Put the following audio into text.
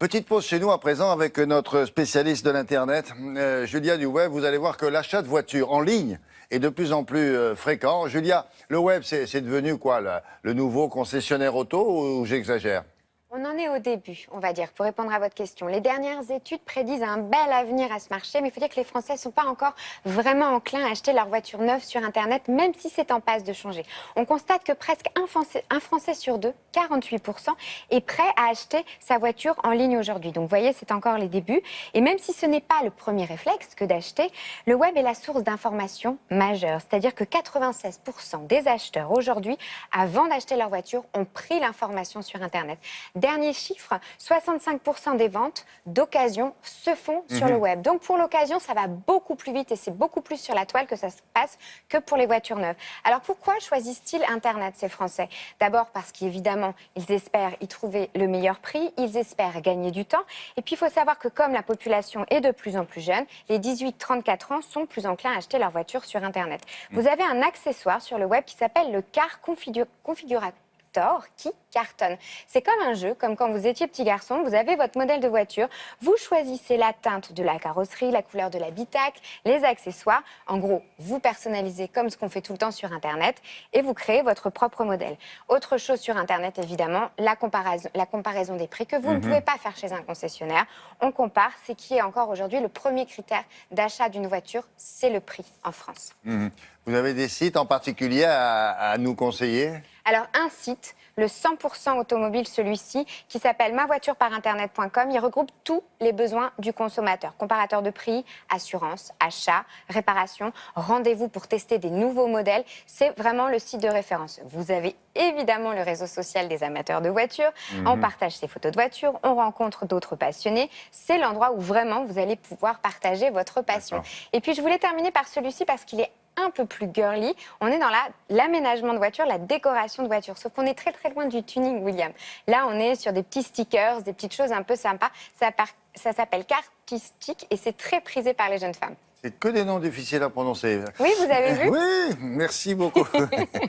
Petite pause chez nous à présent avec notre spécialiste de l'Internet, Julia du web. Vous allez voir que l'achat de voitures en ligne est de plus en plus fréquent. Julia, le web, c'est devenu quoi, le nouveau concessionnaire auto ou j'exagère ? On en est au début, on va dire, pour répondre à votre question. Les dernières études prédisent un bel avenir à ce marché, mais il faut dire que les Français ne sont pas encore vraiment enclins à acheter leur voiture neuve sur Internet, même si c'est en passe de changer. On constate que presque un Français sur deux, 48%, est prêt à acheter sa voiture en ligne aujourd'hui. Donc vous voyez, c'est encore les débuts. Et même si ce n'est pas le premier réflexe que d'acheter, le web est la source d'informations majeure. C'est-à-dire que 96% des acheteurs aujourd'hui, avant d'acheter leur voiture, ont pris l'information sur Internet. Dernier chiffre, 65% des ventes d'occasion se font sur le web. Donc pour l'occasion, ça va beaucoup plus vite et c'est beaucoup plus sur la toile que ça se passe que pour les voitures neuves. Alors pourquoi choisissent-ils Internet, ces Français ? D'abord parce qu'évidemment, ils espèrent y trouver le meilleur prix, ils espèrent gagner du temps. Et puis il faut savoir que comme la population est de plus en plus jeune, les 18-34 ans sont plus enclins à acheter leur voiture sur Internet. Vous avez un accessoire sur le web qui s'appelle le car configurateur qui cartonne. C'est comme un jeu, comme quand vous étiez petit garçon, vous avez votre modèle de voiture, vous choisissez la teinte de la carrosserie, la couleur de l'habitacle, les accessoires. En gros, vous personnalisez comme ce qu'on fait tout le temps sur Internet et vous créez votre propre modèle. Autre chose sur Internet, évidemment, la comparaison des prix que vous ne pouvez pas faire chez un concessionnaire. On compare, c'est qui est encore aujourd'hui le premier critère d'achat d'une voiture, c'est le prix en France. Vous avez des sites en particulier à nous conseiller ? Alors, un site, le 100% automobile, celui-ci, qui s'appelle mavoitureparinternet.com, il regroupe tous les besoins du consommateur. Comparateur de prix, assurance, achat, réparation, rendez-vous pour tester des nouveaux modèles. C'est vraiment le site de référence. Vous avez évidemment le réseau social des amateurs de voitures. On partage ses photos de voitures, on rencontre d'autres passionnés. C'est l'endroit où vraiment vous allez pouvoir partager votre passion. Et puis, je voulais terminer par celui-ci parce qu'il est un peu plus girly. On est dans l'aménagement de voiture, la décoration de voiture. Sauf qu'on est très très loin du tuning, William. Là, on est sur des petits stickers, des petites choses un peu sympas. Ça s'appelle Cartistic et c'est très prisé par les jeunes femmes. C'est que des noms difficiles à prononcer. Oui, vous avez vu ? Oui, merci beaucoup.